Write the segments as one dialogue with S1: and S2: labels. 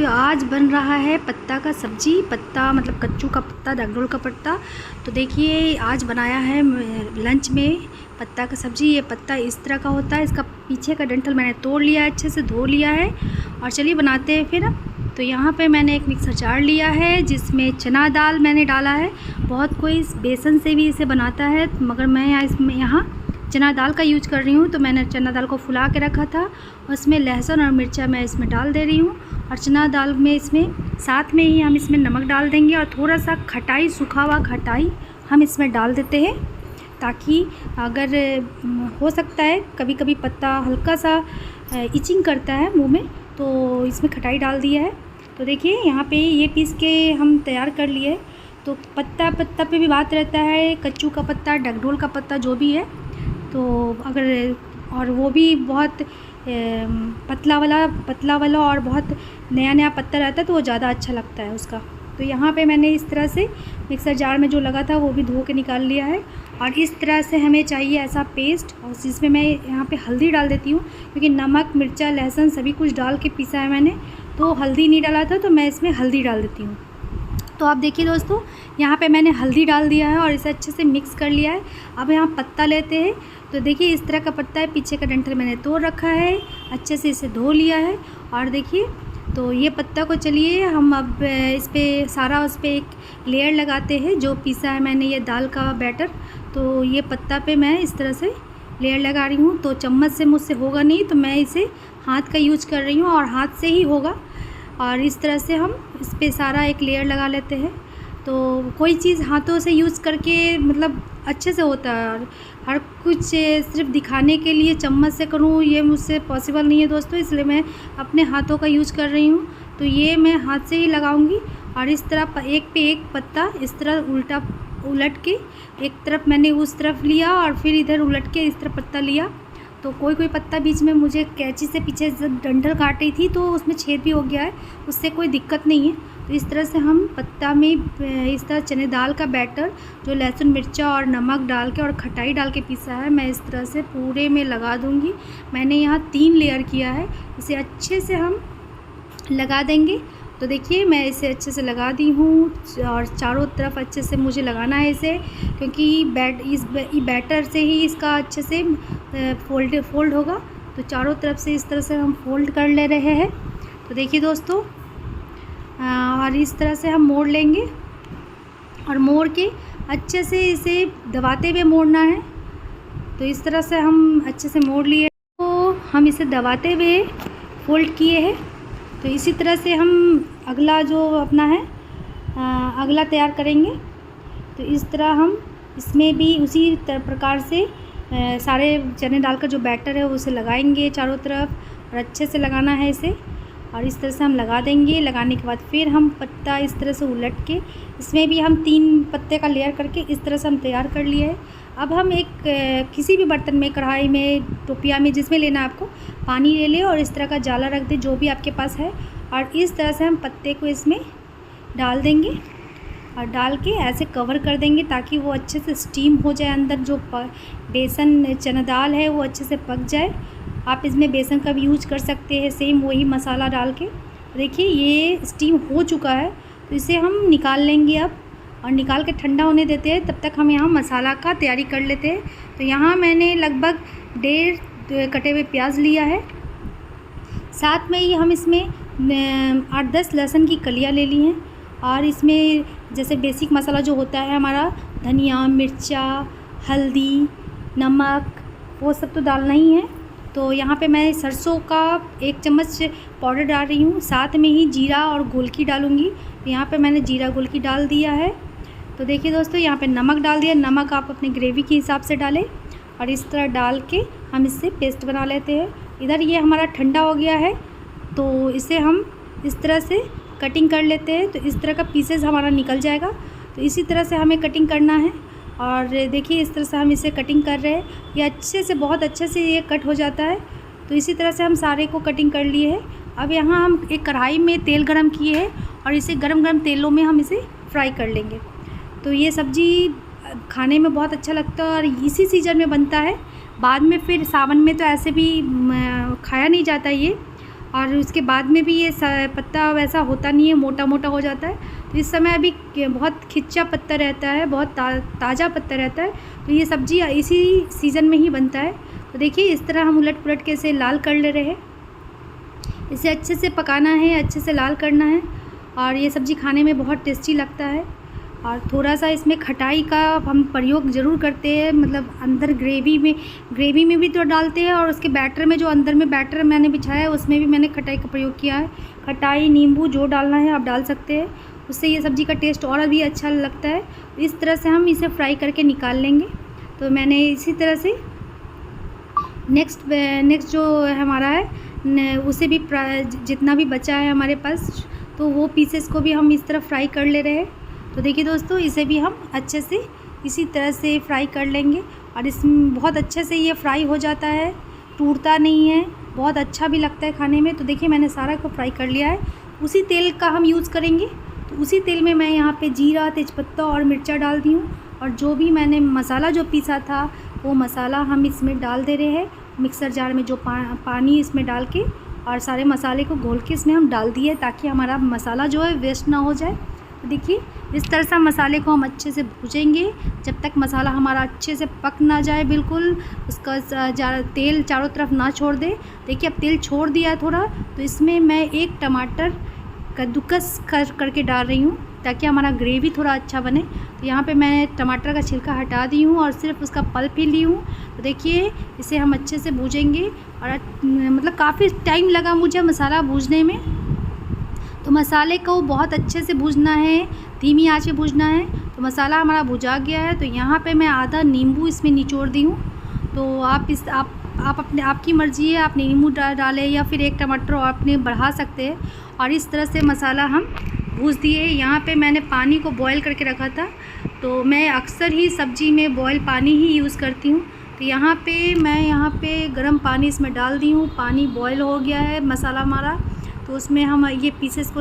S1: आज बन रहा है पत्ता का सब्जी। पत्ता मतलब कच्चू का पत्ता, डगडोल का पत्ता। तो देखिए आज बनाया है लंच में पत्ता का सब्जी। ये पत्ता इस तरह का होता है। इसका पीछे का डंठल मैंने तोड़ लिया है, अच्छे से धो लिया है। और चलिए बनाते हैं फिर। तो यहाँ पे मैंने एक मिक्सर जार लिया है जिसमें चना दाल मैंने डाला है। बहुत कोई बेसन से भी इसे बनाता है, मगर मैं यहाँ चना दाल का यूज कर रही हूँ। तो मैंने चना दाल को फुला के रखा था, उसमें लहसुन और मिर्चा मैं इसमें डाल दे रही हूँ। और चना दाल में इसमें साथ में ही हम इसमें नमक डाल देंगे और थोड़ा सा खटाई, सूखा हुआ खटाई हम इसमें डाल देते हैं, ताकि अगर हो सकता है कभी कभी पत्ता हल्का सा इचिंग करता है मुंह में, तो इसमें खटाई डाल दिया है। तो देखिए यहाँ पे ये पीस के हम तैयार कर लिए। तो पत्ता पे भी बात रहता है, कच्चू का पत्ता, डगडोल का पत्ता जो भी है। तो अगर और वो भी बहुत पतला वाला और बहुत नया पत्ता रहता है, तो वो ज़्यादा अच्छा लगता है उसका। तो यहाँ पे मैंने इस तरह से मिक्सर जार में जो लगा था वो भी धो के निकाल लिया है। और इस तरह से हमें चाहिए ऐसा पेस्ट। और इसमें मैं यहाँ पे हल्दी डाल देती हूँ, क्योंकि नमक, मिर्चा, लहसुन सभी कुछ डाल के पीसा है मैंने, तो हल्दी नहीं डाला था, तो मैं इसमें हल्दी डाल देती हूँ। तो आप देखिए दोस्तों, यहाँ पे मैंने हल्दी डाल दिया है और इसे अच्छे से मिक्स कर लिया है। अब यहाँ पत्ता लेते हैं। तो देखिए इस तरह का पत्ता है, पीछे का डंठल मैंने तोड़ रखा है, अच्छे से इसे धो लिया है। और देखिए तो ये पत्ता को चलिए हम अब इस पर सारा उस पर एक लेयर लगाते हैं जो पीसा है मैंने ये दाल का बैटर। तो ये पत्ता पे मैं इस तरह से लेयर लगा रही हूँ। तो चम्मच से मुझसे होगा नहीं, तो मैं इसे हाथ का यूज कर रही हूँ और हाथ से ही होगा। और इस तरह से हम इस पर सारा एक लेयर लगा लेते हैं। तो कोई चीज़ हाथों से यूज़ करके मतलब अच्छे से होता है, और हर कुछ सिर्फ दिखाने के लिए चम्मच से करूँ ये मुझसे पॉसिबल नहीं है दोस्तों, इसलिए मैं अपने हाथों का यूज़ कर रही हूँ। तो ये मैं हाथ से ही लगाऊंगी। और इस तरह एक पे एक पत्ता इस तरह उलट के, एक तरफ मैंने उस तरफ लिया और फिर इधर उलट के इस तरफ पत्ता लिया। तो कोई पत्ता बीच में मुझे कैंची से पीछे जब डंठल काट रही थी तो उसमें छेद भी हो गया है, उससे कोई दिक्कत नहीं है। तो इस तरह से हम पत्ता में इस तरह चने दाल का बैटर जो लहसुन, मिर्चा और नमक डाल के और खटाई डाल के पीसा है, मैं इस तरह से पूरे में लगा दूँगी। मैंने यहाँ 3 लेयर किया है, इसे अच्छे से हम लगा देंगे। तो देखिए मैं इसे अच्छे से लगा दी हूँ और चारों तरफ अच्छे से मुझे लगाना है इसे, क्योंकि इस बैटर से ही इसका अच्छे से फोल्ड होगा। तो चारों तरफ से इस तरह से हम फोल्ड कर ले रहे हैं। तो देखिए दोस्तों, और इस तरह से हम मोड़ लेंगे और मोड़ के अच्छे से इसे दबाते हुए मोड़ना है। तो इस तरह से हम अच्छे से मोड़ लिए, तो हम इसे दबाते हुए फोल्ड किए हैं। तो इसी तरह से हम अगला जो अपना है अगला तैयार करेंगे। तो इस तरह हम इसमें भी उसी प्रकार से सारे चने दाल का जो बैटर है उसे लगाएंगे चारों तरफ, और अच्छे से लगाना है इसे। और इस तरह से हम लगा देंगे। लगाने के बाद फिर हम पत्ता इस तरह से उलट के, इसमें भी हम 3 पत्ते का लेयर करके इस तरह से हम तैयार कर लिए है। अब हम एक किसी भी बर्तन में, कढ़ाई में, टोपिया में, जिसमें लेना आपको, पानी ले ले और इस तरह का जाला रख दे जो भी आपके पास है। और इस तरह से हम पत्ते को इसमें डाल देंगे और डाल के ऐसे कवर कर देंगे, ताकि वो अच्छे से स्टीम हो जाए। अंदर जो बेसन चना दाल है वो अच्छे से पक जाए। आप इसमें बेसन का भी यूज कर सकते हैं, सेम वही मसाला डाल के। देखिए ये स्टीम हो चुका है, तो इसे हम निकाल लेंगे अब, और निकाल के ठंडा होने देते हैं। तब तक हम यहाँ मसाला का तैयारी कर लेते हैं। तो यहाँ मैंने लगभग 1.5 कटे हुए प्याज लिया है, साथ में ही हम इसमें 8-10 लहसुन की कलियाँ ले ली हैं। और इसमें जैसे बेसिक मसाला जो होता है हमारा, धनिया, मिर्चा, हल्दी, नमक, वो सब तो डालना ही है। तो यहाँ पे मैं सरसों का 1 चम्मच पाउडर डाल रही हूँ, साथ में ही जीरा और गोलकी डालूँगी। तो यहाँ पे मैंने जीरा गोलकी डाल दिया है। तो देखिए दोस्तों, यहाँ पे नमक डाल दिया। नमक आप अपने ग्रेवी के हिसाब से डालें। और इस तरह डाल के हम इससे पेस्ट बना लेते हैं। इधर ये हमारा ठंडा हो गया है, तो इसे हम इस तरह से कटिंग कर लेते हैं। तो इस तरह का पीसेस हमारा निकल जाएगा। तो इसी तरह से हमें कटिंग करना है। और देखिए इस तरह से हम इसे कटिंग कर रहे हैं, ये अच्छे से, बहुत अच्छे से ये कट हो जाता है। तो इसी तरह से हम सारे को कटिंग कर लिए हैं। अब यहाँ हम एक कढ़ाई में तेल गरम किए हैं और इसे गरम तेलों में हम इसे फ्राई कर लेंगे। तो ये सब्ज़ी खाने में बहुत अच्छा लगता है और इसी सीज़न में बनता है। बाद में फिर सावन में तो ऐसे भी खाया नहीं जाता ये, और उसके बाद में भी ये पत्ता वैसा होता नहीं है, मोटा मोटा हो जाता है। तो इस समय अभी बहुत खिंचा पत्ता रहता है, बहुत ताज़ा पत्ता रहता है। तो ये सब्ज़ी इसी सीज़न में ही बनता है। तो देखिए इस तरह हम उलट पुलट के इसे लाल कर ले रहे हैं। इसे अच्छे से पकाना है, अच्छे से लाल करना है और ये सब्ज़ी खाने में बहुत टेस्टी लगता है। और थोड़ा सा इसमें खटाई का हम प्रयोग ज़रूर करते हैं, मतलब अंदर ग्रेवी में भी तो डालते हैं और उसके बैटर में, जो अंदर में बैटर मैंने बिछाया है उसमें भी मैंने खटाई का प्रयोग किया है। खटाई, नींबू जो डालना है आप डाल सकते हैं, उससे ये सब्ज़ी का टेस्ट और भी अच्छा लगता है। इस तरह से हम इसे फ्राई करके निकाल लेंगे। तो मैंने इसी तरह से नेक्स्ट जो हमारा है उसे भी जितना भी बचा है हमारे पास, तो वो पीसेस को भी हम इस तरह फ्राई कर ले रहे हैं। तो देखिए दोस्तों, इसे भी हम अच्छे से इसी तरह से फ्राई कर लेंगे और इसमें बहुत अच्छे से ये फ्राई हो जाता है, टूटता नहीं है, बहुत अच्छा भी लगता है खाने में। तो देखिए मैंने सारा को फ्राई कर लिया है। उसी तेल का हम यूज़ करेंगे। तो उसी तेल में मैं यहाँ पे जीरा, तेज़पत्ता और मिर्चा डाल दी हूँ और जो भी मैंने मसाला जो पीसा था वो मसाला हम इसमें डाल दे रहे हैं मिक्सर जार में। जो पानी इसमें डाल के और सारे मसाले को घोल के इसमें हम डाल दिए ताकि हमारा मसाला जो है वेस्ट ना हो जाए। तो देखिए इस तरह से मसाले को हम अच्छे से भूजेंगे जब तक मसाला हमारा अच्छे से पक ना जाए, बिल्कुल उसका तेल चारों तरफ ना छोड़ दे। देखिए अब तेल छोड़ दिया थोड़ा, तो इसमें मैं एक टमाटर कद्दूकस करके डाल रही हूँ ताकि हमारा ग्रेवी थोड़ा अच्छा बने। तो यहाँ पे मैं टमाटर का छिलका हटा दी हूँ और सिर्फ उसका पल्प ही ली हूँ। तो देखिए इसे हम अच्छे से भूजेंगे और मतलब काफ़ी टाइम लगा मुझे मसाला भूजने में। तो मसाले को बहुत अच्छे से भूजना है, धीमी आंच पे भूजना है। तो मसाला हमारा भुजा गया है। तो यहाँ पे मैं आधा नींबू इसमें निचोड़ दी हूँ। तो आप अपने आपकी मर्ज़ी है, आप नींबू डालें या फिर एक टमाटर और अपने बढ़ा सकते हैं। और इस तरह से मसाला हम भूज दिए। यहाँ पे मैंने पानी को बॉईल करके रखा था। तो मैं अक्सर ही सब्ज़ी में बॉईल पानी ही यूज़ करती हूँ। तो यहाँ पे गर्म पानी इसमें डाल दी हूँ। पानी बॉईल हो गया है मसाला हमारा। तो उसमें हम ये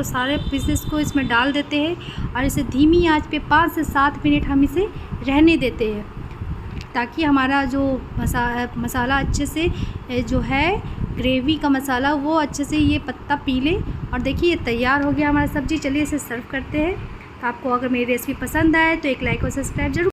S1: सारे पीसेस को इसमें डाल देते हैं और इसे धीमी आंच पे 5 से 7 मिनट हम इसे रहने देते हैं ताकि हमारा जो मसाला अच्छे से जो है ग्रेवी का मसाला वो अच्छे से ये पत्ता पी ले। और देखिए ये तैयार हो गया हमारा सब्ज़ी। चलिए इसे सर्व करते हैं। तो आपको अगर मेरी रेसिपी पसंद आए तो एक लाइक और सब्सक्राइब जरूर